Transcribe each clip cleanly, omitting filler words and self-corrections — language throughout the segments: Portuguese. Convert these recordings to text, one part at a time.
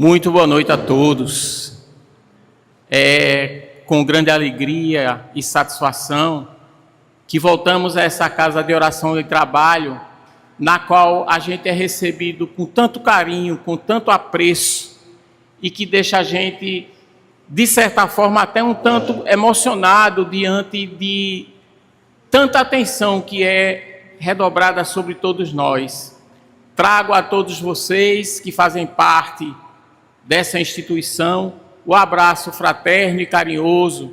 Muito boa noite a todos. É com grande alegria e satisfação que voltamos a essa casa de oração e trabalho, na qual a gente é recebido com tanto carinho, com tanto apreço, e que deixa a gente, de certa forma, até um tanto emocionado diante de tanta atenção que é redobrada sobre todos nós. Trago a todos vocês que fazem parte dessa instituição o abraço fraterno e carinhoso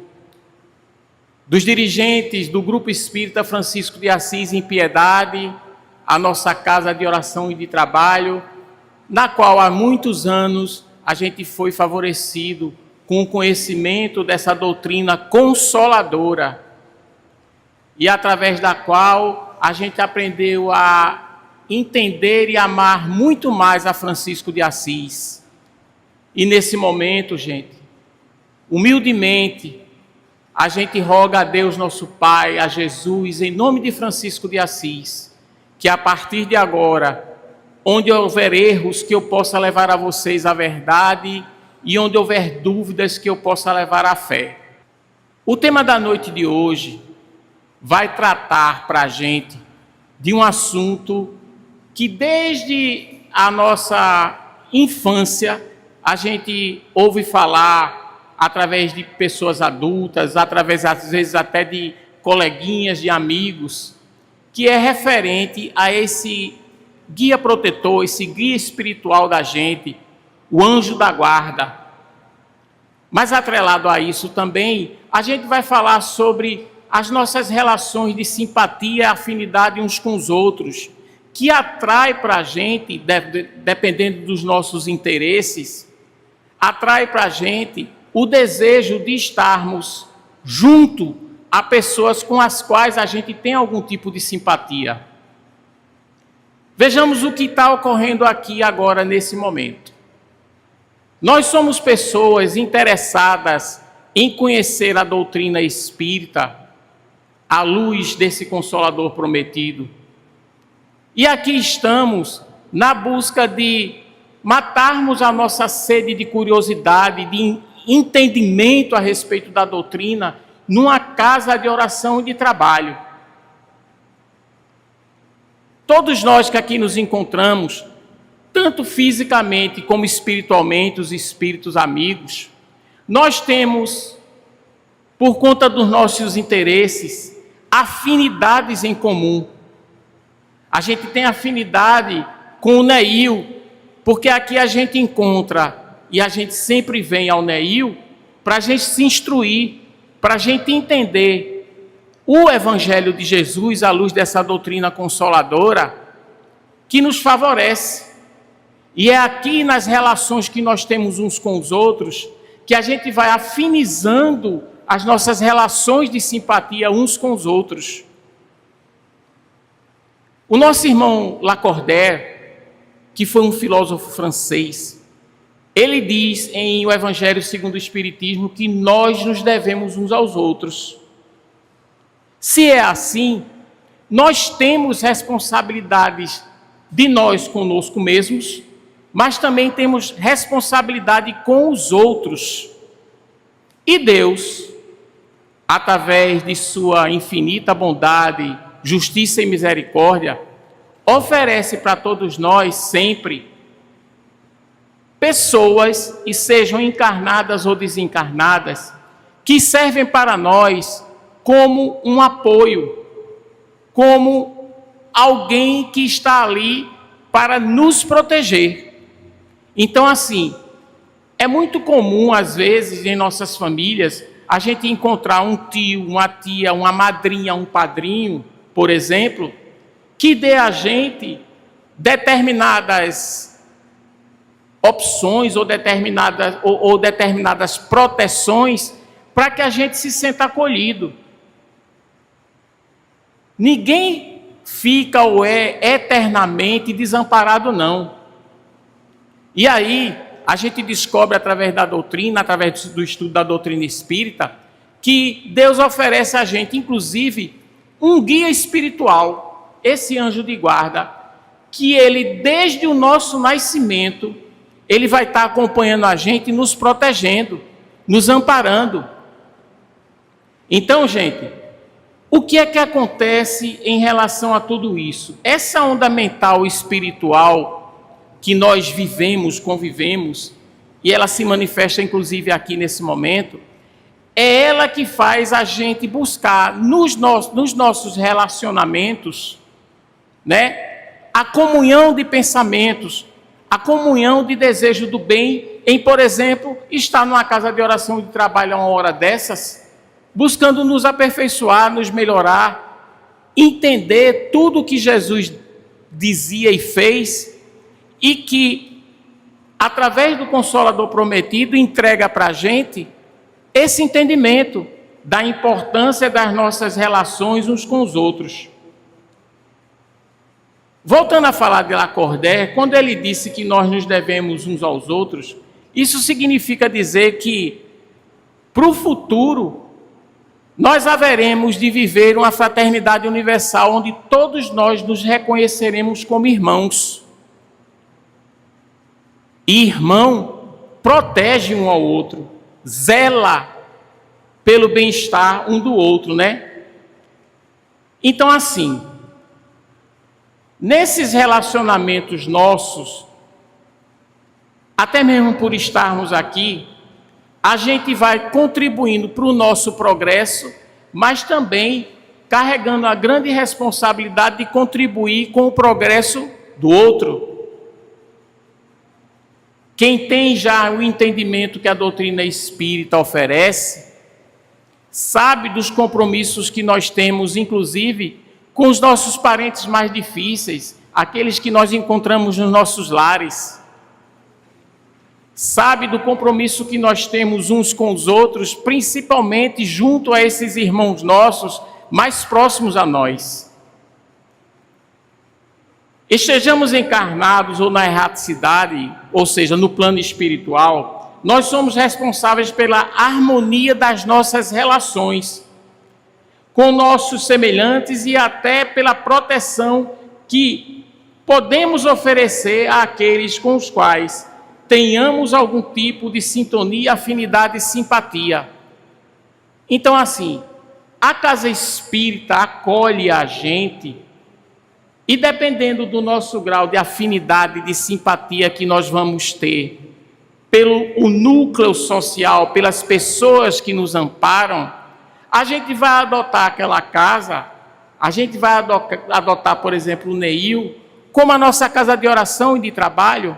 dos dirigentes do Grupo Espírita Francisco de Assis em Piedade, a nossa casa de oração e de trabalho, na qual há muitos anos a gente foi favorecido com o conhecimento dessa doutrina consoladora e através da qual a gente aprendeu a entender e amar muito mais a Francisco de Assis. E nesse momento, gente, humildemente, a gente roga a Deus nosso Pai, a Jesus, em nome de Francisco de Assis, que a partir de agora, onde houver erros, que eu possa levar a vocês a verdade, e onde houver dúvidas, que eu possa levar a fé. O tema da noite de hoje vai tratar para a gente de um assunto que desde a nossa infância a gente ouve falar através de pessoas adultas, através às vezes até de coleguinhas, de amigos, que é referente a esse guia protetor, esse guia espiritual da gente, o anjo da guarda. Mas atrelado a isso também, a gente vai falar sobre as nossas relações de simpatia e afinidade uns com os outros, que atrai para a gente, dependendo dos nossos interesses, atrai para a gente o desejo de estarmos junto a pessoas com as quais a gente tem algum tipo de simpatia. Vejamos o que está ocorrendo aqui agora, nesse momento. Nós somos pessoas interessadas em conhecer a doutrina espírita à luz desse Consolador prometido. E aqui estamos na busca de matarmos a nossa sede de curiosidade, de entendimento a respeito da doutrina, numa casa de oração e de trabalho. Todos nós que aqui nos encontramos, tanto fisicamente como espiritualmente, os espíritos amigos, nós temos, por conta dos nossos interesses, afinidades em comum. A gente tem afinidade com o Neil, porque aqui a gente encontra, e a gente sempre vem ao Neil, para a gente se instruir, para a gente entender o Evangelho de Jesus à luz dessa doutrina consoladora, que nos favorece. E é aqui nas relações que nós temos uns com os outros, que a gente vai afinizando as nossas relações de simpatia uns com os outros. O nosso irmão Lacordaire, que foi um filósofo francês, ele diz em O Evangelho segundo o Espiritismo que nós nos devemos uns aos outros. Se é assim, nós temos responsabilidades de nós conosco mesmos, mas também temos responsabilidade com os outros. E Deus, através de sua infinita bondade, justiça e misericórdia, oferece para todos nós sempre pessoas, e sejam encarnadas ou desencarnadas, que servem para nós como um apoio, como alguém que está ali para nos proteger. Então, assim, é muito comum, às vezes, em nossas famílias, a gente encontrar um tio, uma tia, uma madrinha, um padrinho, por exemplo, que dê a gente determinadas opções ou determinadas proteções para que a gente se sinta acolhido. Ninguém fica ou é eternamente desamparado, não. E aí, a gente descobre através da doutrina, através do estudo da doutrina espírita, que Deus oferece a gente, inclusive, um guia espiritual, esse anjo de guarda, que ele, desde o nosso nascimento, Ele vai estar acompanhando a gente, nos protegendo, nos amparando. Então, gente, o que é que acontece em relação a tudo isso? Essa onda mental espiritual que nós vivemos, convivemos, e ela se manifesta inclusive aqui nesse momento, é ela que faz a gente buscar nos nossos relacionamentos, né, a comunhão de pensamentos, a comunhão de desejo do bem, em, por exemplo, estar numa casa de oração de trabalho a uma hora dessas, buscando nos aperfeiçoar, nos melhorar, entender tudo o que Jesus dizia e fez, e que, através do Consolador prometido, entrega para a gente esse entendimento da importância das nossas relações uns com os outros. Voltando a falar de Lacordaire, quando ele disse que nós nos devemos uns aos outros, isso significa dizer que, para o futuro, nós haveremos de viver uma fraternidade universal, onde todos nós nos reconheceremos como irmãos. E irmão protege um ao outro, zela pelo bem-estar um do outro, né? Então, assim, nesses relacionamentos nossos, até mesmo por estarmos aqui, a gente vai contribuindo para o nosso progresso, mas também carregando a grande responsabilidade de contribuir com o progresso do outro. Quem tem já o entendimento que a doutrina espírita oferece, sabe dos compromissos que nós temos, inclusive, com os nossos parentes mais difíceis, aqueles que nós encontramos nos nossos lares. Sabe do compromisso que nós temos uns com os outros, principalmente junto a esses irmãos nossos mais próximos a nós. Estejamos encarnados ou na erraticidade, ou seja, no plano espiritual, nós somos responsáveis pela harmonia das nossas relações com nossos semelhantes e até pela proteção que podemos oferecer àqueles com os quais tenhamos algum tipo de sintonia, afinidade e simpatia. Então, assim, a casa espírita acolhe a gente e, dependendo do nosso grau de afinidade, de simpatia que nós vamos ter pelo núcleo social, pelas pessoas que nos amparam, a gente vai adotar aquela casa, a gente vai adotar, por exemplo, o Neil, como a nossa casa de oração e de trabalho,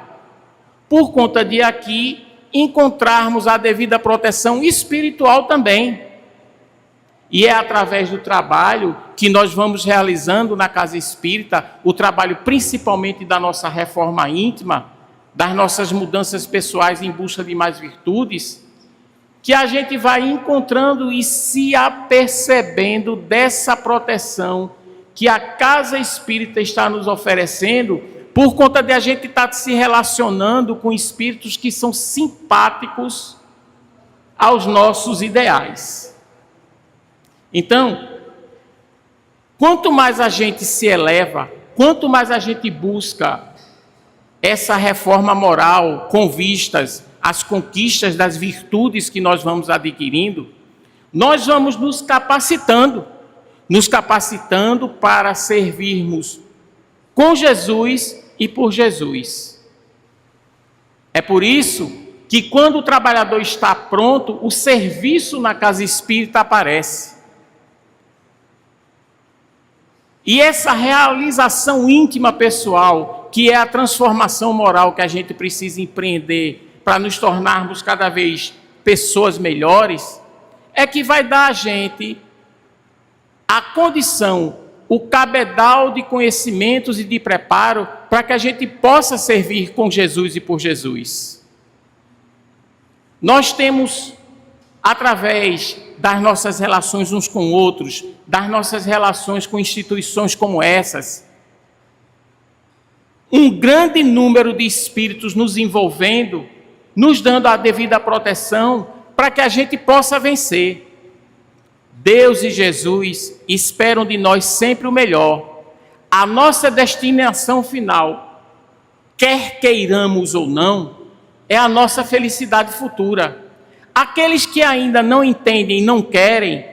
por conta de aqui encontrarmos a devida proteção espiritual também. E é através do trabalho que nós vamos realizando na casa espírita, o trabalho principalmente da nossa reforma íntima, das nossas mudanças pessoais em busca de mais virtudes, que a gente vai encontrando e se apercebendo dessa proteção que a casa espírita está nos oferecendo, por conta de a gente estar se relacionando com espíritos que são simpáticos aos nossos ideais. Então, quanto mais a gente se eleva, quanto mais a gente busca essa reforma moral com vistas às conquistas das virtudes que nós vamos adquirindo, nós vamos nos capacitando para servirmos com Jesus e por Jesus. É por isso que, quando o trabalhador está pronto, o serviço na casa espírita aparece. E essa realização íntima pessoal, que é a transformação moral que a gente precisa empreender para nos tornarmos cada vez pessoas melhores, é que vai dar a gente a condição, o cabedal de conhecimentos e de preparo para que a gente possa servir com Jesus e por Jesus. Nós temos, através das nossas relações uns com outros, das nossas relações com instituições como essas, um grande número de espíritos nos envolvendo, nos dando a devida proteção para que a gente possa vencer. Deus e Jesus esperam de nós sempre o melhor. A nossa destinação final, quer queiramos ou não, é a nossa felicidade futura. Aqueles que ainda não entendem e não querem,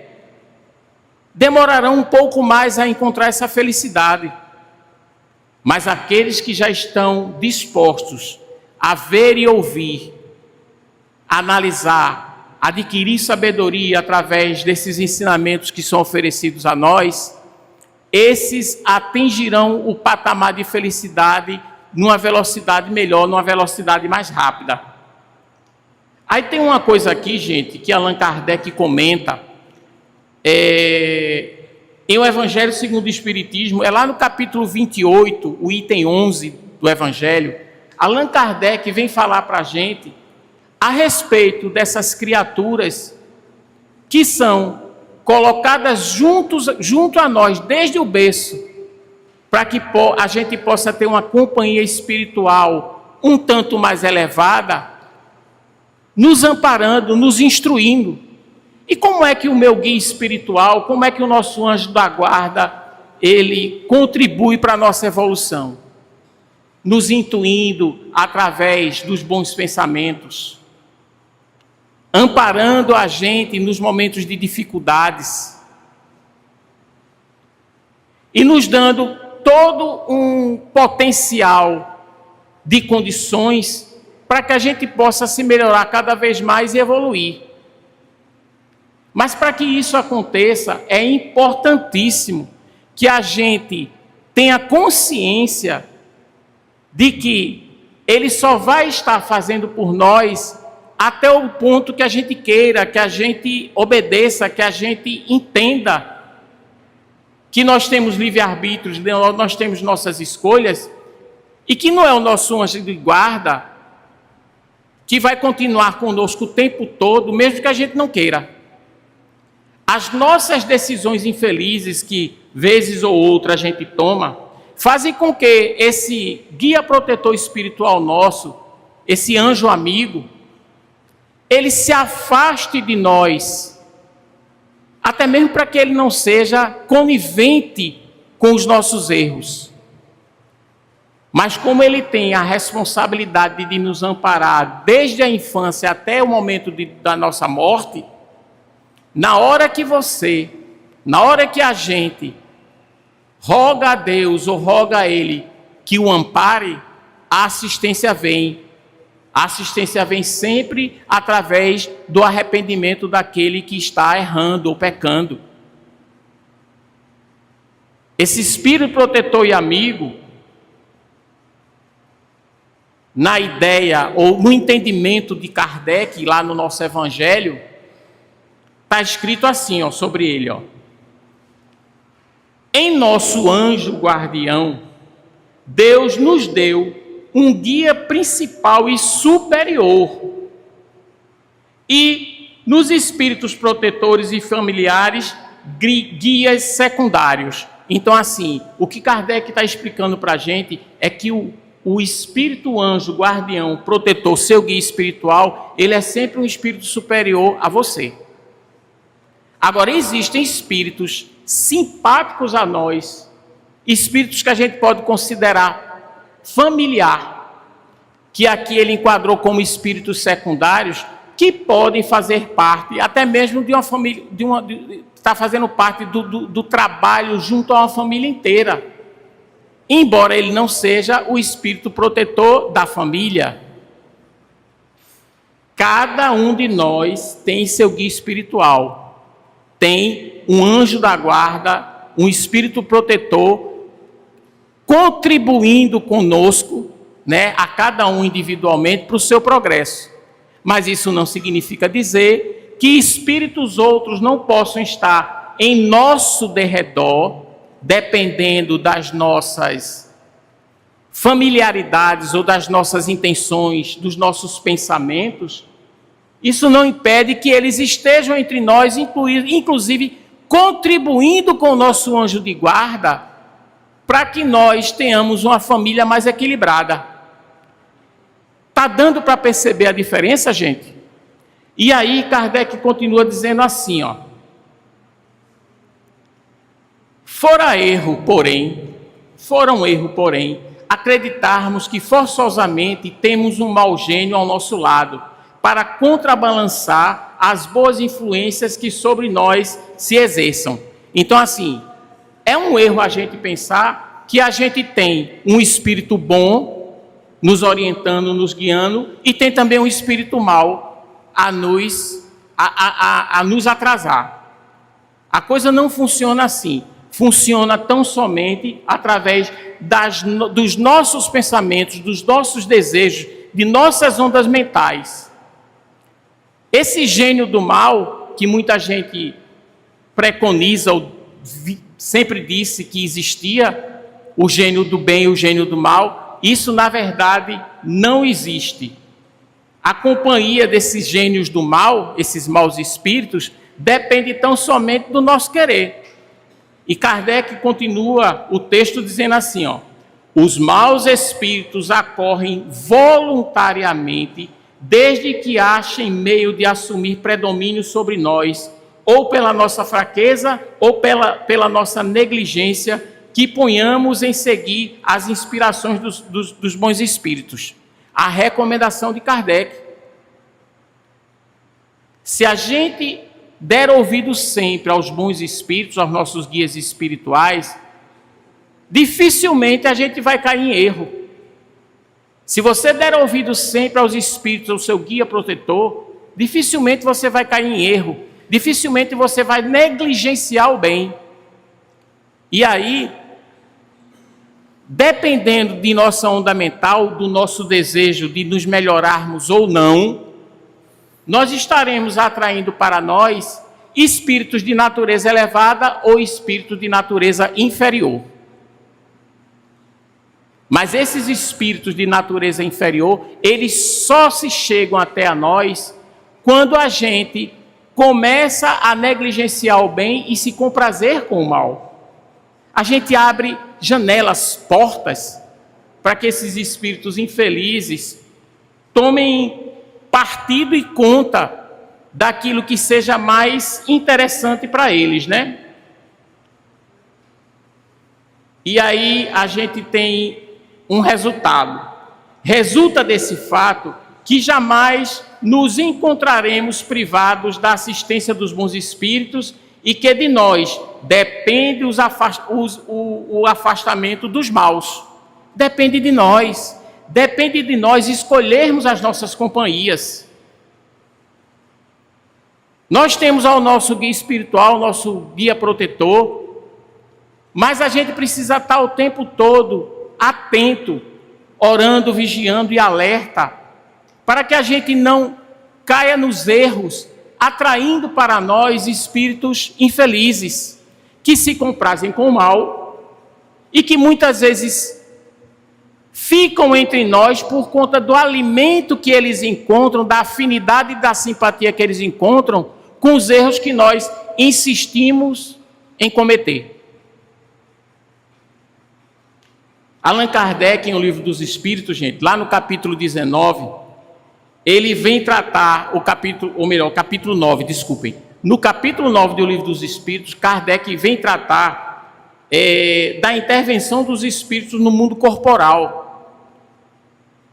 demorarão um pouco mais a encontrar essa felicidade. Mas aqueles que já estão dispostos a ver e ouvir, analisar, adquirir sabedoria através desses ensinamentos que são oferecidos a nós, esses atingirão o patamar de felicidade numa velocidade melhor, numa velocidade mais rápida. Aí tem uma coisa aqui, gente, que Allan Kardec comenta, em O Evangelho segundo o Espiritismo, é lá no capítulo 28, o item 11 do Evangelho. Allan Kardec vem falar para a gente a respeito dessas criaturas que são colocadas junto a nós desde o berço, para que a gente possa ter uma companhia espiritual um tanto mais elevada, nos amparando, nos instruindo. E como é que o meu guia espiritual, como é que o nosso anjo da guarda, ele contribui para a nossa evolução? Nos intuindo através dos bons pensamentos, amparando a gente nos momentos de dificuldades e nos dando todo um potencial de condições para que a gente possa se melhorar cada vez mais e evoluir. Mas para que isso aconteça, é importantíssimo que a gente tenha consciência de que ele só vai estar fazendo por nós até o ponto que a gente queira, que a gente obedeça, que a gente entenda que nós temos livre-arbítrio, nós temos nossas escolhas, e que não é o nosso anjo de guarda que vai continuar conosco o tempo todo, mesmo que a gente não queira. As nossas decisões infelizes que, vezes ou outra, a gente toma, fazem com que esse guia protetor espiritual nosso, esse anjo amigo, ele se afaste de nós, até mesmo para que ele não seja conivente com os nossos erros. Mas como ele tem a responsabilidade de nos amparar desde a infância até o momento da nossa morte, na hora que a gente roga a Deus ou roga a Ele que o ampare, a assistência vem. A assistência vem sempre através do arrependimento daquele que está errando ou pecando. Esse espírito protetor e amigo, na ideia ou no entendimento de Kardec, lá no nosso Evangelho, está escrito assim, sobre ele, Em nosso anjo guardião, Deus nos deu um guia principal e superior, e nos espíritos protetores e familiares, guias secundários. Então, assim, o que Kardec está explicando para a gente é que o espírito anjo guardião, protetor, seu guia espiritual, ele é sempre um espírito superior a você. Agora, existem espíritos simpáticos a nós, espíritos que a gente pode considerar familiar, que aqui ele enquadrou como espíritos secundários, que podem fazer parte, até mesmo de uma família, está fazendo parte do trabalho junto a uma família inteira, embora ele não seja o espírito protetor da família. Cada um de nós tem seu guia espiritual, tem um anjo da guarda, um espírito protetor, contribuindo conosco, a cada um individualmente, para o seu progresso. Mas isso não significa dizer que espíritos outros não possam estar em nosso derredor, dependendo das nossas familiaridades ou das nossas intenções, dos nossos pensamentos. Isso não impede que eles estejam entre nós, inclusive contribuindo com o nosso anjo de guarda, para que nós tenhamos uma família mais equilibrada. Está dando para perceber a diferença, gente? E aí Kardec continua dizendo assim, Foram erro, porém, acreditarmos que forçosamente temos um mau gênio ao nosso lado, para contrabalançar as boas influências que sobre nós se exerçam. Então, assim, é um erro a gente pensar que a gente tem um espírito bom nos orientando, nos guiando, e tem também um espírito mau a nos atrasar. A coisa não funciona assim. Funciona tão somente através dos nossos pensamentos, dos nossos desejos, de nossas ondas mentais. Esse gênio do mal, que muita gente preconiza, ou sempre disse que existia, o gênio do bem e o gênio do mal, isso na verdade não existe. A companhia desses gênios do mal, esses maus espíritos, depende tão somente do nosso querer. E Kardec continua o texto dizendo assim, ó: os maus espíritos acorrem voluntariamente, desde que achem meio de assumir predomínio sobre nós, ou pela nossa fraqueza, ou pela nossa negligência, que ponhamos em seguir as inspirações dos bons espíritos. A recomendação de Kardec. Se a gente der ouvido sempre aos bons espíritos, aos nossos guias espirituais, dificilmente a gente vai cair em erro. Se você der ouvido sempre aos espíritos, ao seu guia protetor, dificilmente você vai cair em erro. Dificilmente você vai negligenciar o bem. E aí, dependendo de nossa onda mental, do nosso desejo de nos melhorarmos ou não, nós estaremos atraindo para nós espíritos de natureza elevada ou espíritos de natureza inferior. Mas esses espíritos de natureza inferior, eles só se chegam até a nós quando a gente começa a negligenciar o bem e se comprazer com o mal. A gente abre janelas, portas, para que esses espíritos infelizes tomem partido e conta daquilo que seja mais interessante para eles, né? E aí a gente tem um resultado. Resulta desse fato que jamais nos encontraremos privados da assistência dos bons espíritos e que de nós depende o afastamento dos maus. Depende de nós. Depende de nós escolhermos as nossas companhias. Nós temos ao nosso guia espiritual, nosso guia protetor, mas a gente precisa estar o tempo todo atento, orando, vigiando e alerta, para que a gente não caia nos erros, atraindo para nós espíritos infelizes, que se comprazem com o mal e que muitas vezes ficam entre nós por conta do alimento que eles encontram, da afinidade e da simpatia que eles encontram com os erros que nós insistimos em cometer. Allan Kardec, em O Livro dos Espíritos, gente, lá no capítulo 19, ele vem tratar o capítulo 9, desculpem. No capítulo 9 do Livro dos Espíritos, Kardec vem tratar da intervenção dos espíritos no mundo corporal.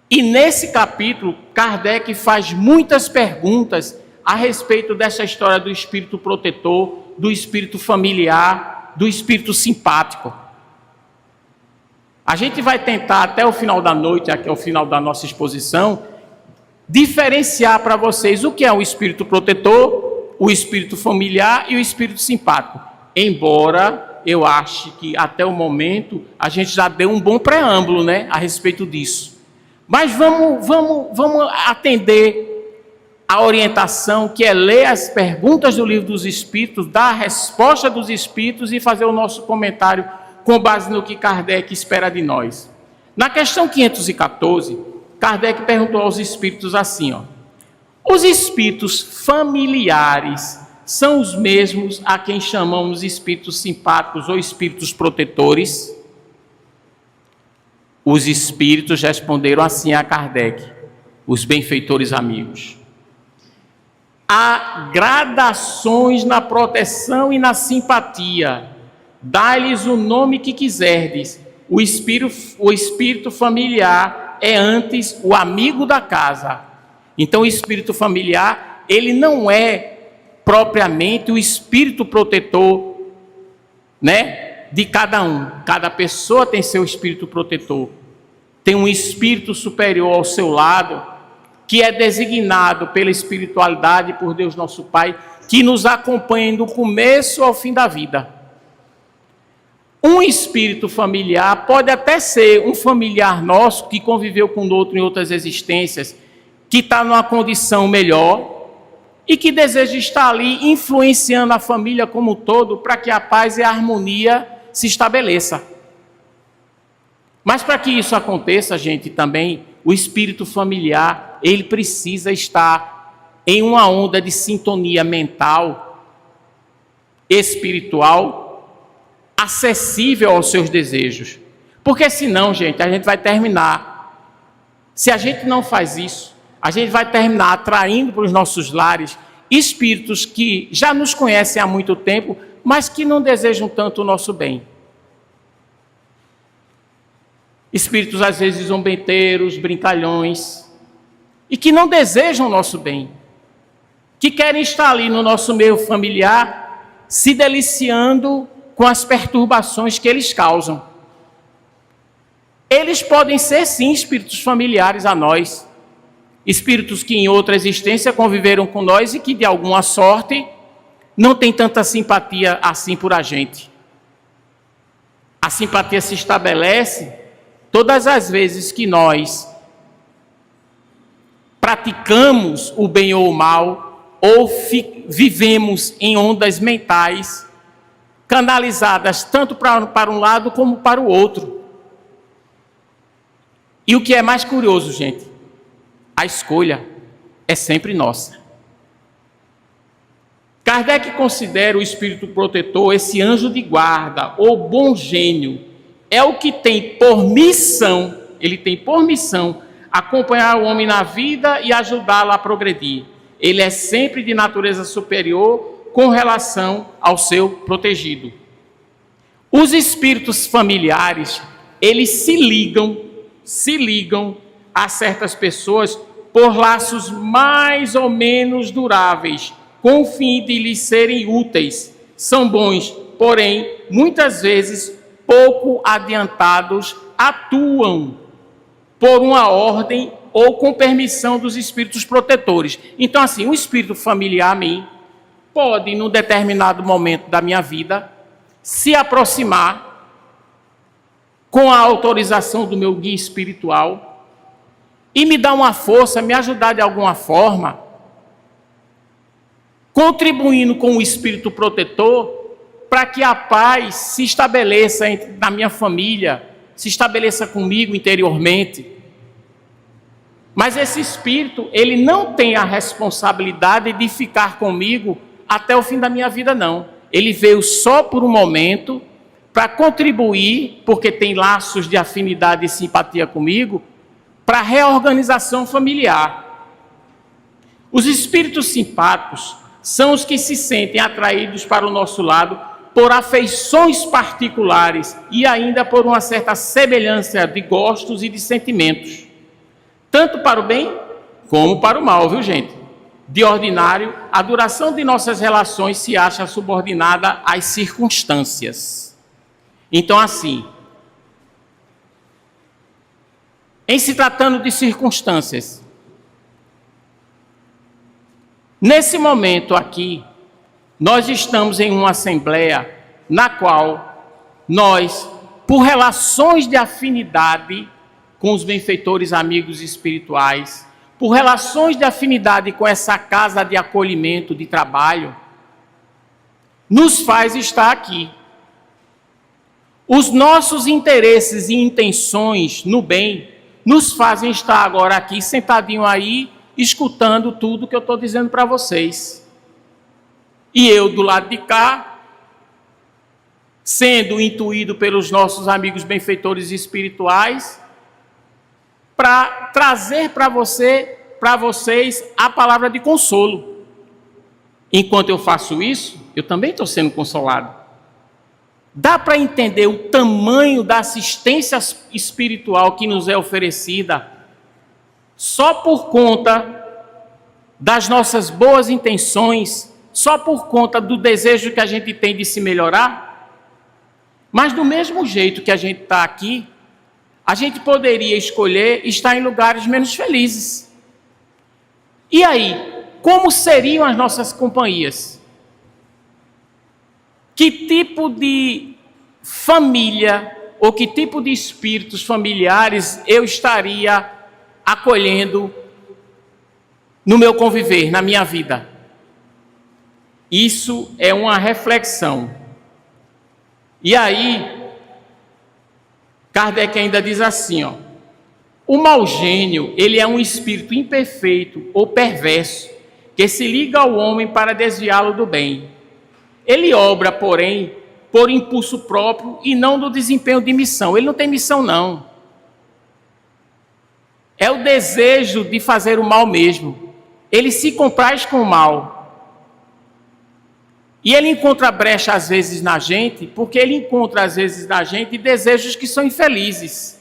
E nesse capítulo, Kardec faz muitas perguntas a respeito dessa história do espírito protetor, do espírito familiar, do espírito simpático. A gente vai tentar, até o final da noite, aqui ao final da nossa exposição, diferenciar para vocês o que é o espírito protetor, o espírito familiar e o espírito simpático. Embora eu ache que até o momento a gente já deu um bom preâmbulo, né, a respeito disso. Mas vamos atender a orientação que é ler as perguntas do Livro dos Espíritos, dar a resposta dos Espíritos e fazer o nosso comentário com base no que Kardec espera de nós. Na questão 514, Kardec perguntou aos Espíritos assim, ó: os Espíritos familiares são os mesmos a quem chamamos Espíritos simpáticos ou Espíritos protetores? Os Espíritos responderam assim a Kardec: os benfeitores amigos. Há gradações na proteção e na simpatia. Dá-lhes o nome que quiserdes. o espírito familiar é antes o amigo da casa. Então o espírito familiar, ele não é propriamente o espírito protetor, né, de cada um. Cada pessoa tem seu espírito protetor. Tem um espírito superior ao seu lado, que é designado pela espiritualidade, por Deus nosso Pai, que nos acompanha do começo ao fim da vida. Um espírito familiar pode até ser um familiar nosso que conviveu com outro em outras existências, que está numa condição melhor e que deseja estar ali influenciando a família como um todo para que a paz e a harmonia se estabeleça. Mas para que isso aconteça, gente, também o espírito familiar, ele precisa estar em uma onda de sintonia mental, espiritual, acessível aos seus desejos. Porque senão, gente, a gente vai terminar. Se a gente não faz isso, a gente vai terminar atraindo para os nossos lares espíritos que já nos conhecem há muito tempo, mas que não desejam tanto o nosso bem. Espíritos às vezes zombeteiros, brincalhões, e que não desejam o nosso bem, que querem estar ali no nosso meio familiar, se deliciando com as perturbações que eles causam. Eles podem ser, sim, espíritos familiares a nós, espíritos que em outra existência conviveram com nós e que, de alguma sorte, não têm tanta simpatia assim por a gente. A simpatia se estabelece todas as vezes que nós praticamos o bem ou o mal, ou vivemos em ondas mentais canalizadas tanto para um lado como para o outro. E o que é mais curioso, gente, a escolha é sempre nossa. Kardec considera o espírito protetor esse anjo de guarda ou bom gênio. É o que tem por missão, ele tem por missão acompanhar o homem na vida e ajudá-lo a progredir. Ele é sempre de natureza superior com relação ao seu protegido. Os espíritos familiares, eles se ligam a certas pessoas por laços mais ou menos duráveis, com o fim de lhes serem úteis. São bons, porém, muitas vezes pouco adiantados, atuam por uma ordem ou com permissão dos espíritos protetores. Então, assim, um espírito familiar a mim pode, num determinado momento da minha vida, se aproximar com a autorização do meu guia espiritual e me dar uma força, me ajudar de alguma forma, contribuindo com o espírito protetor, para que a paz se estabeleça na minha família, se estabeleça comigo interiormente. Mas esse espírito, ele não tem a responsabilidade de ficar comigo até o fim da minha vida, não. Ele veio só por um momento para contribuir, porque tem laços de afinidade e simpatia comigo, para a reorganização familiar. Os espíritos simpáticos são os que se sentem atraídos para o nosso lado por afeições particulares e ainda por uma certa semelhança de gostos e de sentimentos, tanto para o bem como para o mal, viu, gente? De ordinário, a duração de nossas relações se acha subordinada às circunstâncias. Então, assim, em se tratando de circunstâncias, nesse momento aqui, nós estamos em uma assembleia na qual nós, por relações de afinidade com os benfeitores amigos espirituais, por relações de afinidade com essa casa de acolhimento, de trabalho, nos faz estar aqui. Os nossos interesses e intenções no bem nos fazem estar agora aqui, sentadinho aí, escutando tudo que eu estou dizendo para vocês. E eu do lado de cá, sendo intuído pelos nossos amigos benfeitores espirituais, para trazer para vocês a palavra de consolo. Enquanto eu faço isso, eu também estou sendo consolado. Dá para entender o tamanho da assistência espiritual que nos é oferecida só por conta das nossas boas intenções, só por conta do desejo que a gente tem de se melhorar? Mas do mesmo jeito que a gente está aqui, a gente poderia escolher estar em lugares menos felizes. E aí, como seriam as nossas companhias? Que tipo de família ou que tipo de espíritos familiares eu estaria acolhendo no meu conviver, na minha vida? Isso é uma reflexão. E aí, Kardec ainda diz assim, ó: o mau gênio, ele é um espírito imperfeito ou perverso que se liga ao homem para desviá-lo do bem. Ele obra, porém, por impulso próprio e não do desempenho de missão. Ele não tem missão, não. É o desejo de fazer o mal mesmo. Ele se compraz com o mal. E ele encontra brecha, às vezes, na gente, porque ele encontra, às vezes, na gente desejos que são infelizes.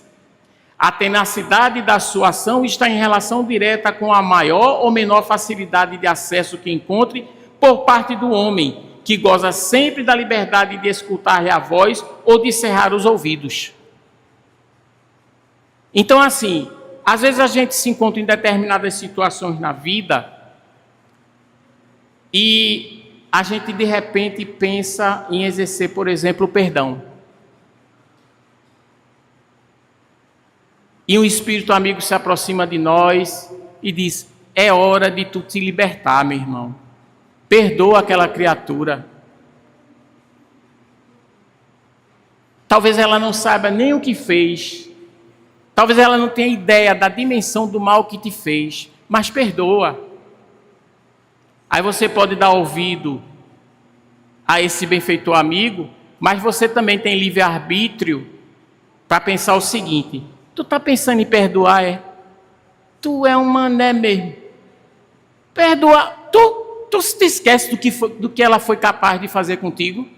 A tenacidade da sua ação está em relação direta com a maior ou menor facilidade de acesso que encontre por parte do homem, que goza sempre da liberdade de escutar a voz ou de cerrar os ouvidos. Então, assim, às vezes a gente se encontra em determinadas situações na vida e a gente, de repente, pensa em exercer, por exemplo, o perdão. E um espírito amigo se aproxima de nós e diz: é hora de tu te libertar, meu irmão. Perdoa aquela criatura. Talvez ela não saiba nem o que fez. Talvez ela não tenha ideia da dimensão do mal que te fez. Mas perdoa. Aí você pode dar ouvido a esse benfeitor amigo, mas você também tem livre-arbítrio para pensar o seguinte: tu está pensando em perdoar, é? Tu é um mané mesmo. Perdoa. Tu se esquece do que ela foi capaz de fazer contigo?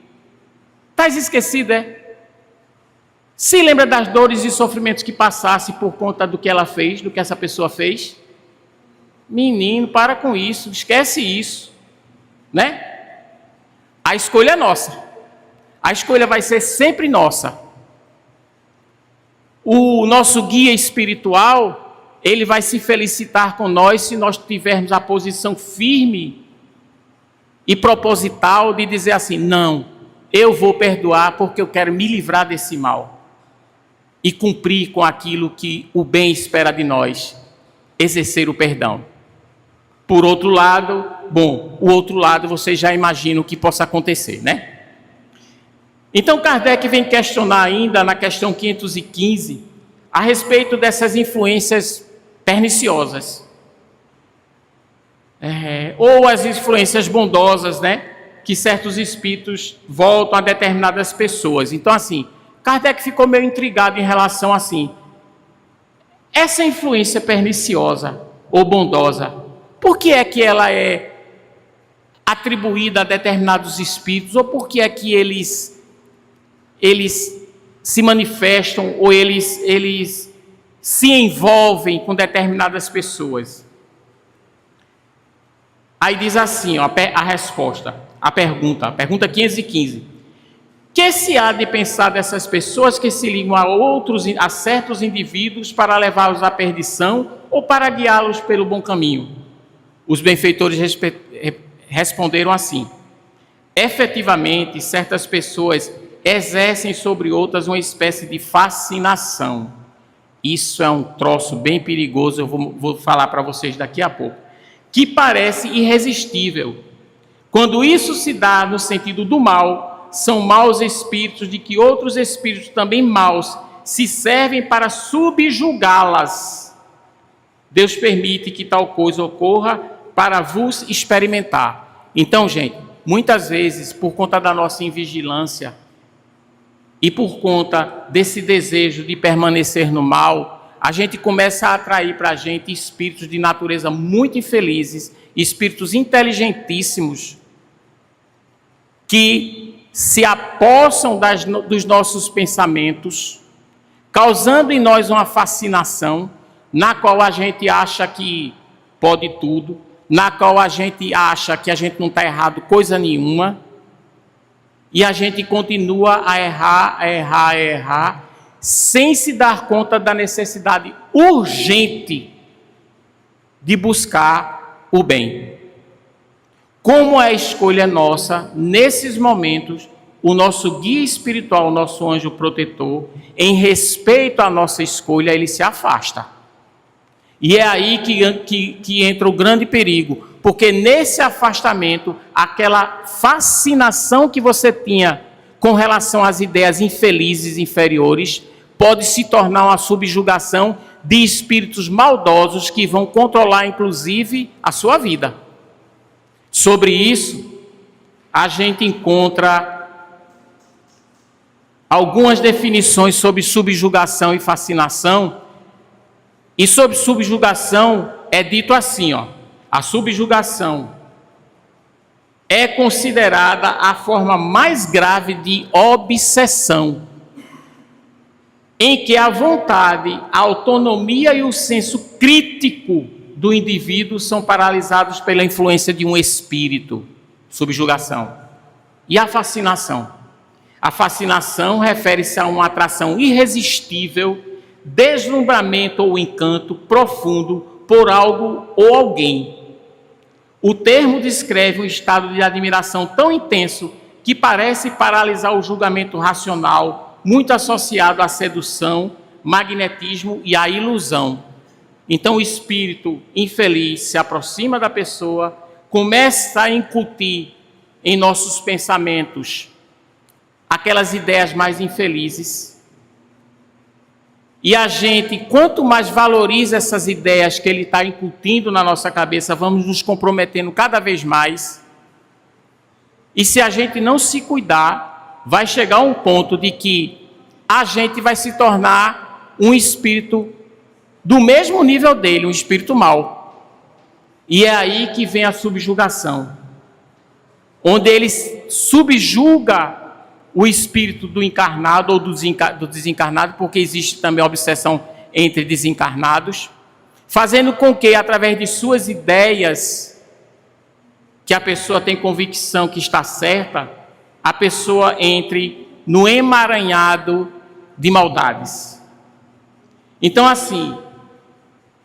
Estás esquecido, é? Se lembra das dores e sofrimentos que passasse por conta do que ela fez, do que essa pessoa fez? Menino, para com isso, esquece isso, né? A escolha é nossa. A escolha vai ser sempre nossa. O nosso guia espiritual, ele vai se felicitar com nós se nós tivermos a posição firme e proposital de dizer assim: não, eu vou perdoar porque eu quero me livrar desse mal e cumprir com aquilo que o bem espera de nós, exercer o perdão. Por outro lado, o outro lado vocês já imaginam o que possa acontecer, né? Então Kardec vem questionar ainda na questão 515 a respeito dessas influências perniciosas. Ou as influências bondosas, né? Que certos espíritos voltam a determinadas pessoas. Então, assim, Kardec ficou meio intrigado em relação assim: essa influência perniciosa ou bondosa, por que é que ela é atribuída a determinados espíritos? Ou por que é que eles se manifestam ou eles se envolvem com determinadas pessoas? Aí diz assim, ó, a resposta, a pergunta 515. Que se há de pensar dessas pessoas que se ligam a certos indivíduos para levá-los à perdição ou para guiá-los pelo bom caminho? Os benfeitores responderam assim: efetivamente, certas pessoas exercem sobre outras uma espécie de fascinação. Isso é um troço bem perigoso, eu vou falar para vocês daqui a pouco, que parece irresistível. Quando isso se dá no sentido do mal, são maus espíritos de que outros espíritos também maus se servem para subjugá-las. Deus permite que tal coisa ocorra para vos experimentar. Então, gente, muitas vezes, por conta da nossa invigilância e por conta desse desejo de permanecer no mal, a gente começa a atrair para a gente espíritos de natureza muito infelizes, espíritos inteligentíssimos, que se apossam dos nossos pensamentos, causando em nós uma fascinação, na qual a gente acha que pode tudo, na qual a gente acha que a gente não está errado coisa nenhuma, e a gente continua a errar, sem se dar conta da necessidade urgente de buscar o bem. Como é a escolha nossa, nesses momentos, o nosso guia espiritual, o nosso anjo protetor, em respeito à nossa escolha, ele se afasta. E é aí que entra o grande perigo, porque nesse afastamento, aquela fascinação que você tinha com relação às ideias infelizes, inferiores, pode se tornar uma subjugação de espíritos maldosos que vão controlar, inclusive, a sua vida. Sobre isso, a gente encontra algumas definições sobre subjugação e fascinação. E sobre subjugação é dito assim, a subjugação é considerada a forma mais grave de obsessão, em que a vontade, a autonomia e o senso crítico do indivíduo são paralisados pela influência de um espírito. Subjugação. E a fascinação? A fascinação refere-se a uma atração irresistível, deslumbramento ou encanto profundo por algo ou alguém. O termo descreve um estado de admiração tão intenso que parece paralisar o julgamento racional, muito associado à sedução, magnetismo e à ilusão. Então o espírito infeliz se aproxima da pessoa, começa a incutir em nossos pensamentos aquelas ideias mais infelizes. E a gente, quanto mais valoriza essas ideias que ele está incutindo na nossa cabeça, vamos nos comprometendo cada vez mais. E se a gente não se cuidar, vai chegar um ponto de que a gente vai se tornar um espírito do mesmo nível dele, um espírito mau. E é aí que vem a subjugação, onde ele subjuga o espírito do encarnado ou do desencarnado, porque existe também a obsessão entre desencarnados, fazendo com que, através de suas ideias, que a pessoa tem convicção que está certa, a pessoa entre no emaranhado de maldades. Então, assim,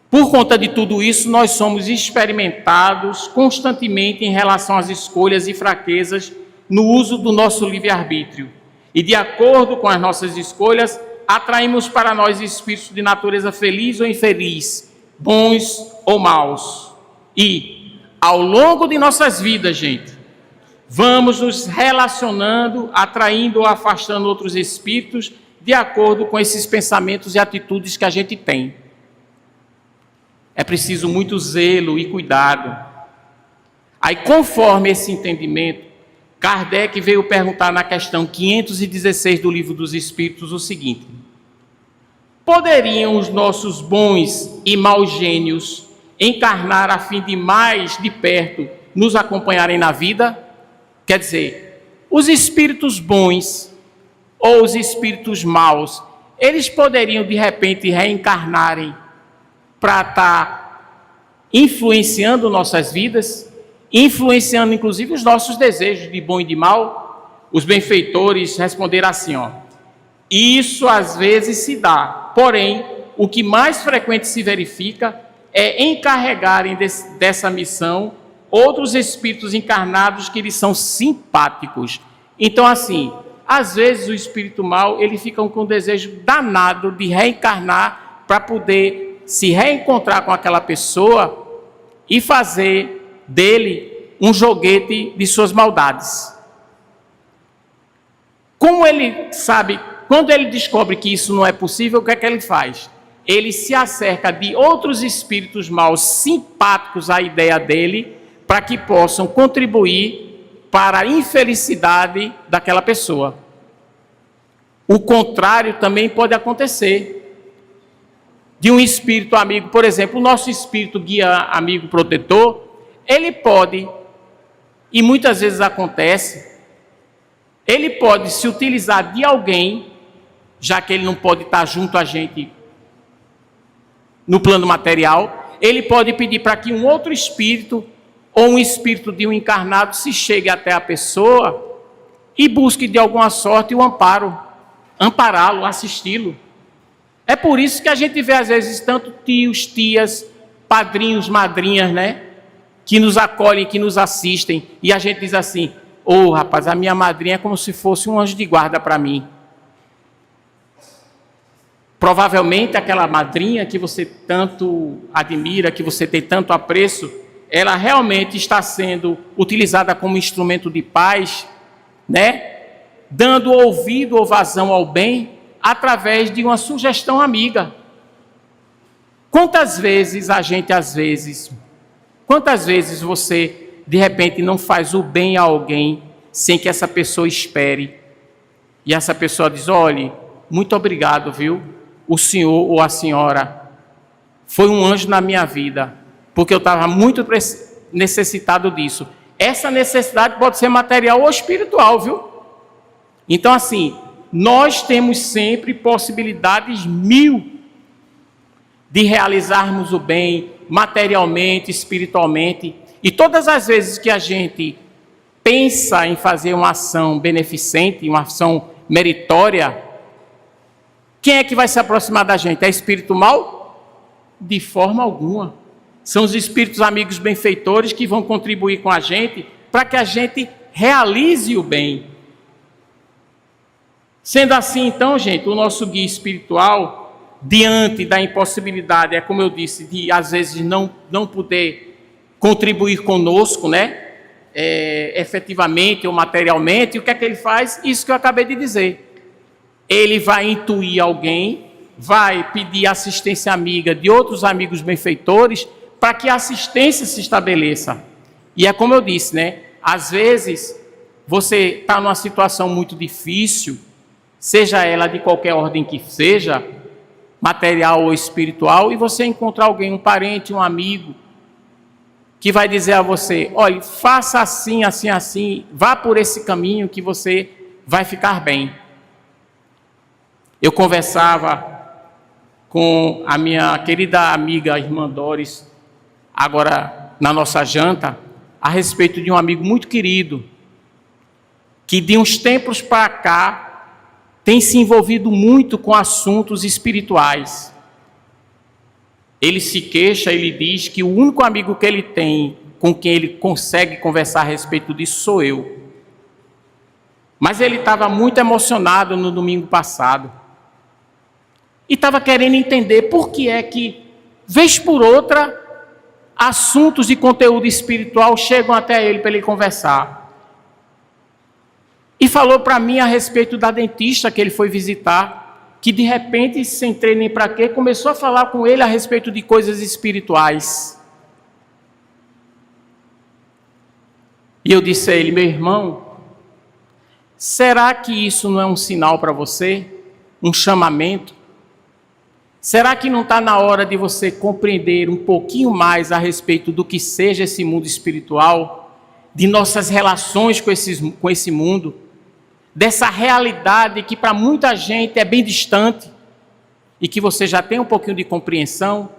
por conta de tudo isso, nós somos experimentados constantemente em relação às escolhas e fraquezas no uso do nosso livre-arbítrio. E de acordo com as nossas escolhas, atraímos para nós espíritos de natureza feliz ou infeliz, bons ou maus. E, ao longo de nossas vidas, gente, vamos nos relacionando, atraindo ou afastando outros espíritos de acordo com esses pensamentos e atitudes que a gente tem. É preciso muito zelo e cuidado. Aí, conforme esse entendimento, Kardec veio perguntar na questão 516 do Livro dos Espíritos o seguinte: poderiam os nossos bons e maus gênios encarnar a fim de mais de perto nos acompanharem na vida? Quer dizer, os espíritos bons ou os espíritos maus, eles poderiam de repente reencarnarem para estar influenciando nossas vidas, influenciando inclusive os nossos desejos de bom e de mal? Os benfeitores responderam assim, isso às vezes se dá, porém, o que mais frequente se verifica é encarregarem dessa missão outros espíritos encarnados que lhes são simpáticos. Então, assim, às vezes o espírito mau, ele fica com um desejo danado de reencarnar para poder se reencontrar com aquela pessoa e fazer dele um joguete de suas maldades. Como ele sabe, quando ele descobre que isso não é possível, o que é que ele faz? Ele se acerca de outros espíritos maus simpáticos à ideia dele, para que possam contribuir para a infelicidade daquela pessoa. O contrário também pode acontecer. De um espírito amigo, por exemplo, o nosso espírito guia amigo protetor, ele pode, e muitas vezes acontece, ele pode se utilizar de alguém, já que ele não pode estar junto a gente no plano material, ele pode pedir para que um outro espírito ou um espírito de um encarnado se chegue até a pessoa e busque de alguma sorte o amparo, ampará-lo, assisti-lo. É por isso que a gente vê às vezes tanto tios, tias, padrinhos, madrinhas, né, que nos acolhem, que nos assistem, e a gente diz assim: ô rapaz, a minha madrinha é como se fosse um anjo de guarda para mim. Provavelmente aquela madrinha que você tanto admira, que você tem tanto apreço, ela realmente está sendo utilizada como instrumento de paz, né? Dando ouvido ou vazão ao bem através de uma sugestão amiga. Quantas vezes você de repente não faz o bem a alguém sem que essa pessoa espere? E essa pessoa diz: olhe, muito obrigado, viu? O senhor ou a senhora foi um anjo na minha vida, porque eu estava muito necessitado disso. Essa necessidade pode ser material ou espiritual, viu? Então, assim, nós temos sempre possibilidades mil de realizarmos o bem materialmente, espiritualmente. E todas as vezes que a gente pensa em fazer uma ação beneficente, uma ação meritória, quem é que vai se aproximar da gente? É espírito mau? De forma alguma. São os espíritos amigos benfeitores que vão contribuir com a gente para que a gente realize o bem. Sendo assim, então, gente, o nosso guia espiritual, diante da impossibilidade, é como eu disse, de às vezes não poder contribuir conosco, né? Efetivamente ou materialmente, o que é que ele faz? Isso que eu acabei de dizer. Ele vai intuir alguém, vai pedir assistência amiga de outros amigos benfeitores para que a assistência se estabeleça. E é como eu disse, né? Às vezes você está numa situação muito difícil, seja ela de qualquer ordem que seja, material ou espiritual, e você encontra alguém, um parente, um amigo, que vai dizer a você: olha, faça assim, assim, assim, vá por esse caminho que você vai ficar bem. Eu conversava com a minha querida amiga irmã Doris, agora na nossa janta, a respeito de um amigo muito querido, que de uns tempos para cá tem se envolvido muito com assuntos espirituais. Ele se queixa, ele diz que o único amigo que ele tem, com quem ele consegue conversar a respeito disso, sou eu. Mas ele estava muito emocionado no domingo passado. E estava querendo entender por que é que, vez por outra, assuntos de conteúdo espiritual chegam até ele para ele conversar. E falou para mim a respeito da dentista que ele foi visitar, que de repente, sem treino nem para quê, começou a falar com ele a respeito de coisas espirituais. E eu disse a ele: meu irmão, será que isso não é um sinal para você? Um chamamento? Será que não está na hora de você compreender um pouquinho mais a respeito do que seja esse mundo espiritual, de nossas relações com esse mundo, dessa realidade que para muita gente é bem distante e que você já tem um pouquinho de compreensão?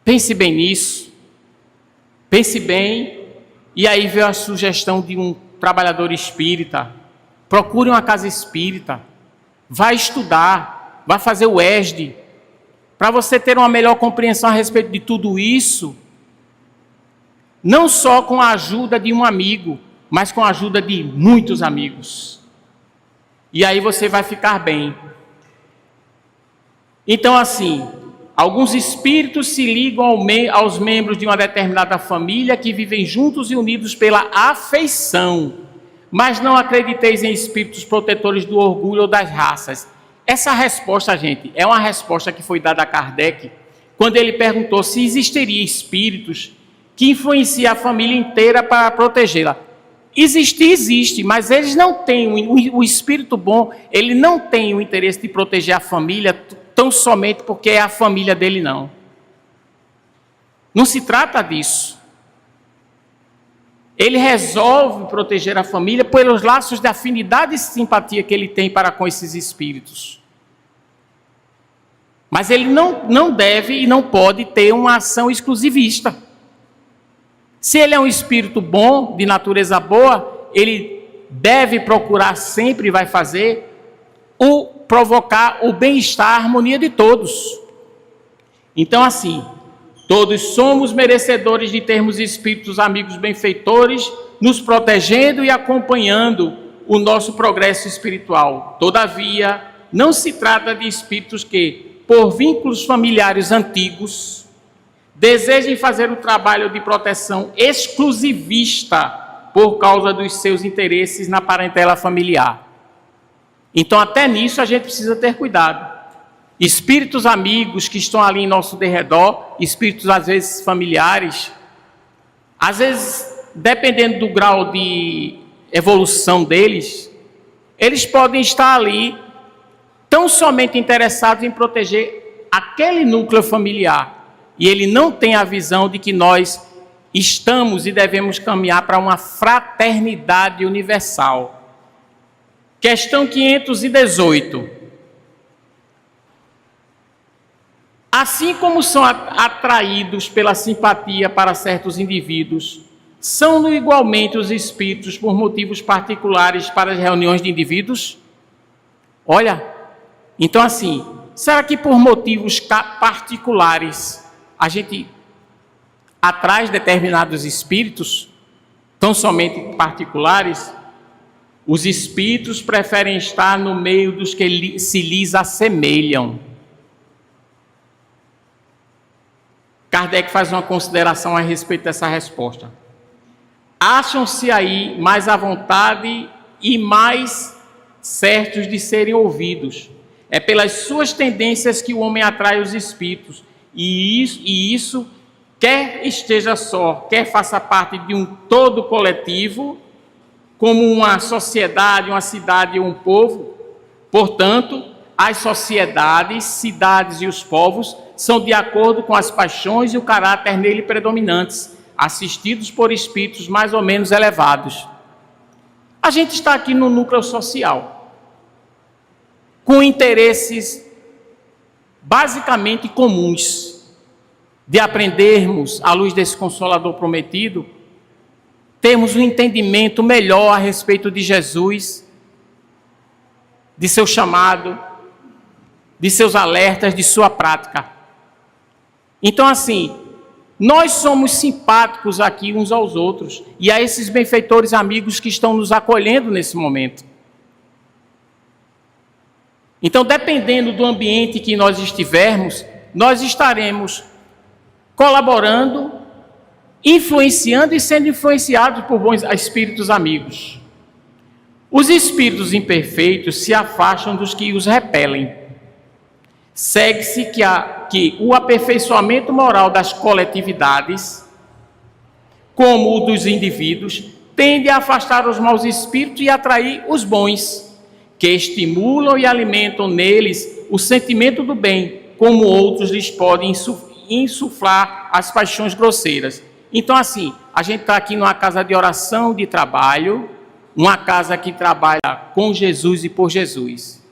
Pense bem nisso, pense bem. E aí veio a sugestão de um trabalhador espírita: procure uma casa espírita, vá estudar, vai fazer o ESD, para você ter uma melhor compreensão a respeito de tudo isso, não só com a ajuda de um amigo, mas com a ajuda de muitos amigos. E aí você vai ficar bem. Então, assim, alguns espíritos se ligam aos membros de uma determinada família que vivem juntos e unidos pela afeição, mas não acrediteis em espíritos protetores do orgulho ou das raças. Essa resposta, gente, é uma resposta que foi dada a Kardec quando ele perguntou se existiria espíritos que influenciam a família inteira para protegê-la. Existe, mas eles não têm, o espírito bom, ele não tem o interesse de proteger a família tão somente porque é a família dele, não. Não se trata disso. Ele resolve proteger a família pelos laços de afinidade e simpatia que ele tem para com esses espíritos. Mas ele não deve e não pode ter uma ação exclusivista. Se ele é um espírito bom, de natureza boa, ele deve procurar sempre, vai fazer, provocar o bem-estar, a harmonia de todos. Então, assim, todos somos merecedores de termos espíritos amigos benfeitores, nos protegendo e acompanhando o nosso progresso espiritual. Todavia, não se trata de espíritos que, por vínculos familiares antigos, desejem fazer o trabalho de proteção exclusivista por causa dos seus interesses na parentela familiar. Então, até nisso a gente precisa ter cuidado. Espíritos amigos que estão ali em nosso derredor, espíritos às vezes familiares, às vezes, dependendo do grau de evolução deles, eles podem estar ali tão somente interessados em proteger aquele núcleo familiar, e ele não tem a visão de que nós estamos e devemos caminhar para uma fraternidade universal. Questão 518. Assim como são atraídos pela simpatia para certos indivíduos, são igualmente os espíritos por motivos particulares para as reuniões de indivíduos? Olha, então assim, será que por motivos particulares a gente atrai determinados espíritos, tão somente particulares? Os espíritos preferem estar no meio dos que se lhes assemelham. Kardec faz uma consideração a respeito dessa resposta. Acham-se aí mais à vontade e mais certos de serem ouvidos. É pelas suas tendências que o homem atrai os espíritos. E isso, quer esteja só, quer faça parte de um todo coletivo, como uma sociedade, uma cidade ou um povo. Portanto, as sociedades, cidades e os povos são de acordo com as paixões e o caráter nele predominantes, assistidos por espíritos mais ou menos elevados. A gente está aqui no núcleo social, com interesses basicamente comuns, de aprendermos, à luz desse Consolador prometido, termos um entendimento melhor a respeito de Jesus, de seu chamado, de seus alertas, de sua prática. Então, assim, nós somos simpáticos aqui uns aos outros e a esses benfeitores amigos que estão nos acolhendo nesse momento. Então, dependendo do ambiente que nós estivermos, nós estaremos colaborando, influenciando e sendo influenciados por bons espíritos amigos. Os espíritos imperfeitos se afastam dos que os repelem. Segue-se que o aperfeiçoamento moral das coletividades, como o dos indivíduos, tende a afastar os maus espíritos e atrair os bons, que estimulam e alimentam neles o sentimento do bem, como outros lhes podem insuflar as paixões grosseiras. Então, assim, a gente está aqui numa casa de oração, de trabalho, uma casa que trabalha com Jesus e por Jesus.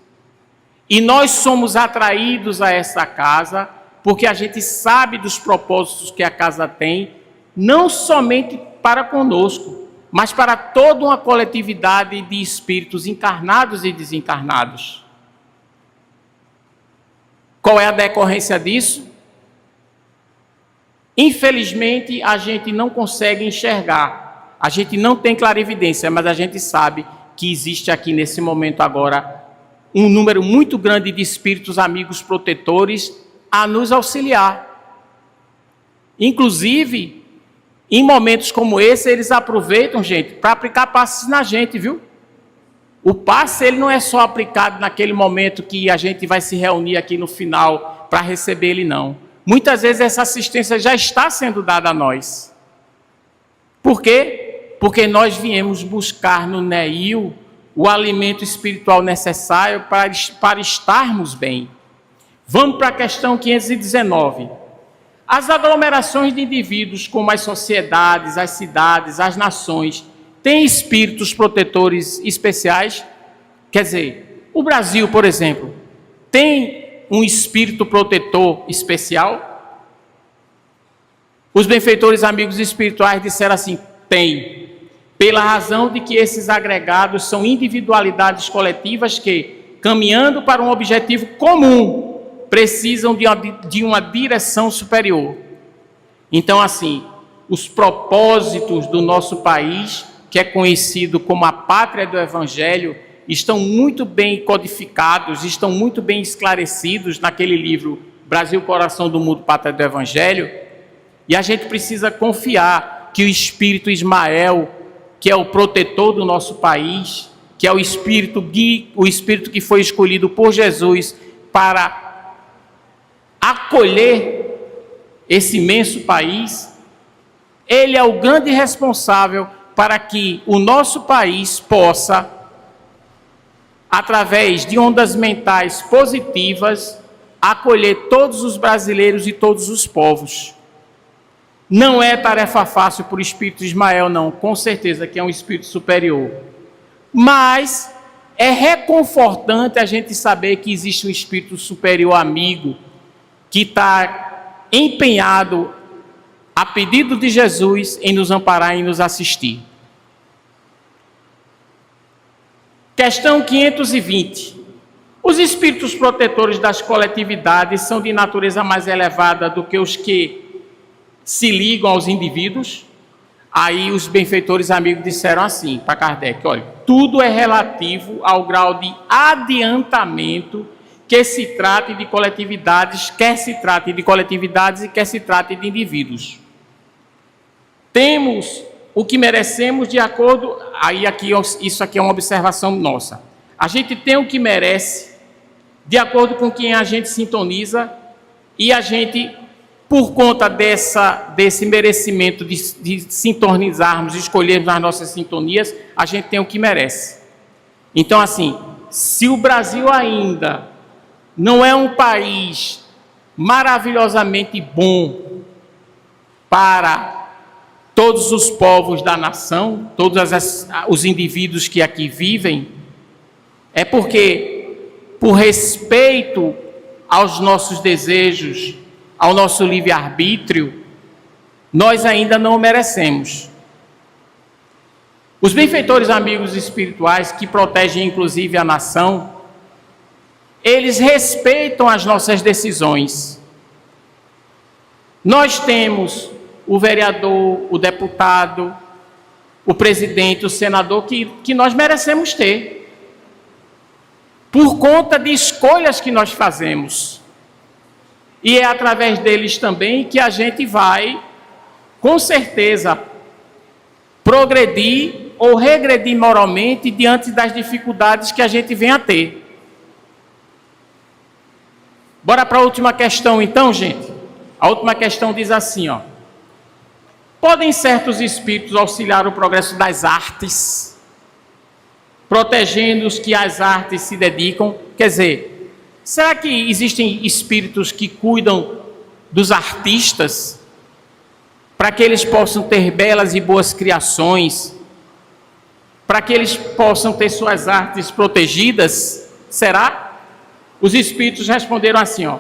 E nós somos atraídos a essa casa porque a gente sabe dos propósitos que a casa tem, não somente para conosco, mas para toda uma coletividade de espíritos encarnados e desencarnados. Qual é a decorrência disso? Infelizmente, a gente não consegue enxergar, a gente não tem clarividência, mas a gente sabe que existe aqui nesse momento agora um número muito grande de espíritos amigos protetores a nos auxiliar. Inclusive, em momentos como esse, eles aproveitam, gente, para aplicar passes na gente, viu? O passe, ele não é só aplicado naquele momento que a gente vai se reunir aqui no final para receber ele, não. Muitas vezes essa assistência já está sendo dada a nós. Por quê? Porque nós viemos buscar no NEIL o alimento espiritual necessário para estarmos bem. Vamos para a questão 519. As aglomerações de indivíduos, como as sociedades, as cidades, as nações, têm espíritos protetores especiais? Quer dizer, o Brasil, por exemplo, tem um espírito protetor especial? Os benfeitores amigos espirituais disseram assim: tem, pela razão de que esses agregados são individualidades coletivas que, caminhando para um objetivo comum, precisam de uma direção superior. Então, assim, os propósitos do nosso país, que é conhecido como a pátria do Evangelho, estão muito bem codificados, estão muito bem esclarecidos naquele livro Brasil, Coração do Mundo, Pátria do Evangelho, e a gente precisa confiar que o Espírito Ismael, que é o protetor do nosso país, que é o Espírito que foi escolhido por Jesus para acolher esse imenso país, ele é o grande responsável para que o nosso país possa, através de ondas mentais positivas, acolher todos os brasileiros e todos os povos. Não é tarefa fácil para o Espírito Ismael, não, com certeza que é um espírito superior. Mas é reconfortante a gente saber que existe um espírito superior amigo, que está empenhado, a pedido de Jesus, em nos amparar e nos assistir. Questão 520. Os espíritos protetores das coletividades são de natureza mais elevada do que os que se ligam aos indivíduos? Aí os benfeitores amigos disseram assim para Kardec: olha, tudo é relativo ao grau de adiantamento que se trate de coletividades, quer se trate de coletividades e quer se trate de indivíduos. Temos o que merecemos de acordo... isso aqui é uma observação nossa. A gente tem o que merece de acordo com quem a gente sintoniza, e a gente, por conta desse merecimento de sintonizarmos, escolhermos as nossas sintonias, a gente tem o que merece. Então, assim, se o Brasil ainda não é um país maravilhosamente bom para todos os povos da nação, todos os indivíduos que aqui vivem, é porque, por respeito aos nossos desejos, ao nosso livre-arbítrio, nós ainda não o merecemos. Os benfeitores amigos espirituais, que protegem inclusive a nação, eles respeitam as nossas decisões. Nós temos o vereador, o deputado, o presidente, o senador, que nós merecemos ter, por conta de escolhas que nós fazemos. E é através deles também que a gente vai, com certeza, progredir ou regredir moralmente diante das dificuldades que a gente vem a ter. Bora para a última questão então, gente. A última questão diz assim, ó: podem certos espíritos auxiliar o progresso das artes, protegendo os que às artes se dedicam? Quer dizer, será que existem espíritos que cuidam dos artistas para que eles possam ter belas e boas criações, para que eles possam ter suas artes protegidas? Será? Os espíritos responderam assim, ó: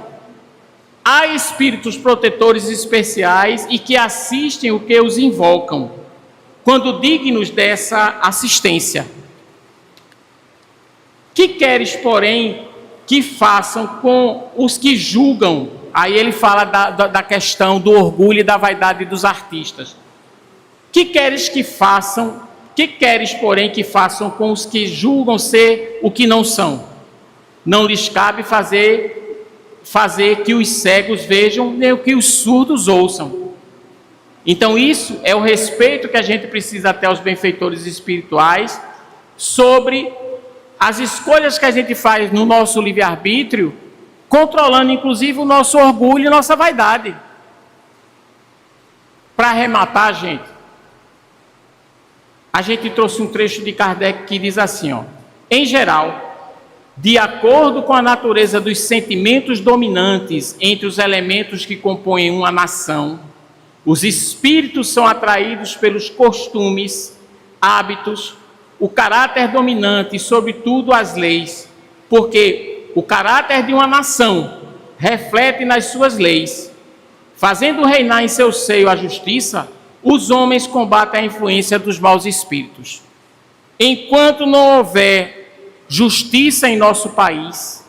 há espíritos protetores especiais e que assistem o que os invocam, quando dignos dessa assistência. Que queres, porém, que façam com os que julgam? Aí ele fala da questão do orgulho e da vaidade dos artistas. Que queres que façam? Que queres, porém, que façam com os que julgam ser o que não são? Não lhes cabe fazer que os cegos vejam, nem que os surdos ouçam. Então isso é o respeito que a gente precisa ter aos benfeitores espirituais sobre as escolhas que a gente faz no nosso livre-arbítrio, controlando inclusive o nosso orgulho e nossa vaidade. Para arrematar, gente, a gente trouxe um trecho de Kardec que diz assim, ó: em geral, de acordo com a natureza dos sentimentos dominantes entre os elementos que compõem uma nação, os espíritos são atraídos pelos costumes, hábitos, o caráter dominante e, sobretudo, as leis, porque o caráter de uma nação reflete nas suas leis. Fazendo reinar em seu seio a justiça, os homens combatem a influência dos maus espíritos. Enquanto não houver justiça em nosso país,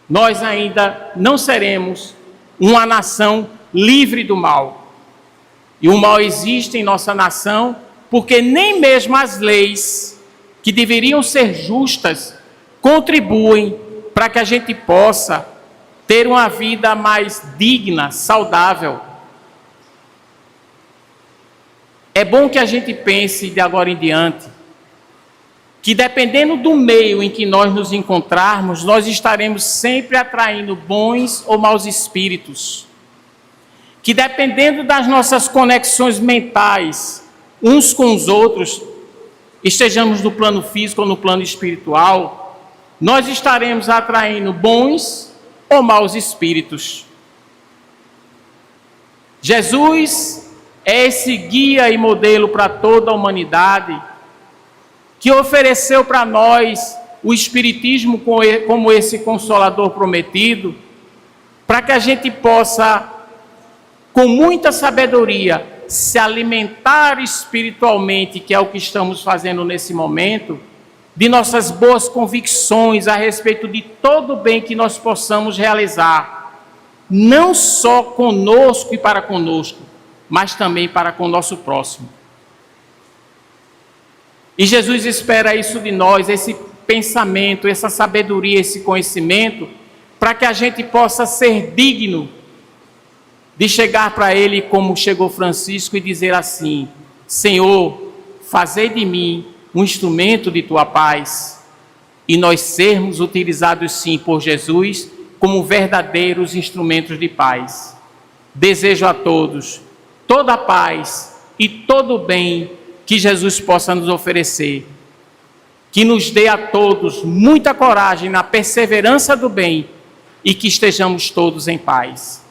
nós ainda não seremos uma nação livre do mal. E o mal existe em nossa nação porque nem mesmo as leis, que deveriam ser justas, contribuem para que a gente possa ter uma vida mais digna, saudável. É bom que a gente pense de agora em diante que, dependendo do meio em que nós nos encontrarmos, nós estaremos sempre atraindo bons ou maus espíritos. Que, dependendo das nossas conexões mentais uns com os outros, estejamos no plano físico ou no plano espiritual, nós estaremos atraindo bons ou maus espíritos. Jesus é esse guia e modelo para toda a humanidade, que ofereceu para nós o Espiritismo como esse Consolador prometido, para que a gente possa, com muita sabedoria, se alimentar espiritualmente, que é o que estamos fazendo nesse momento, de nossas boas convicções a respeito de todo o bem que nós possamos realizar, não só conosco e para conosco, mas também para com o nosso próximo. E Jesus espera isso de nós, esse pensamento, essa sabedoria, esse conhecimento, para que a gente possa ser digno de chegar para Ele como chegou Francisco e dizer assim: Senhor, fazei de mim um instrumento de Tua paz, e nós sermos utilizados sim por Jesus como verdadeiros instrumentos de paz. Desejo a todos toda a paz e todo o bem que Jesus possa nos oferecer, que nos dê a todos muita coragem na perseverança do bem e que estejamos todos em paz.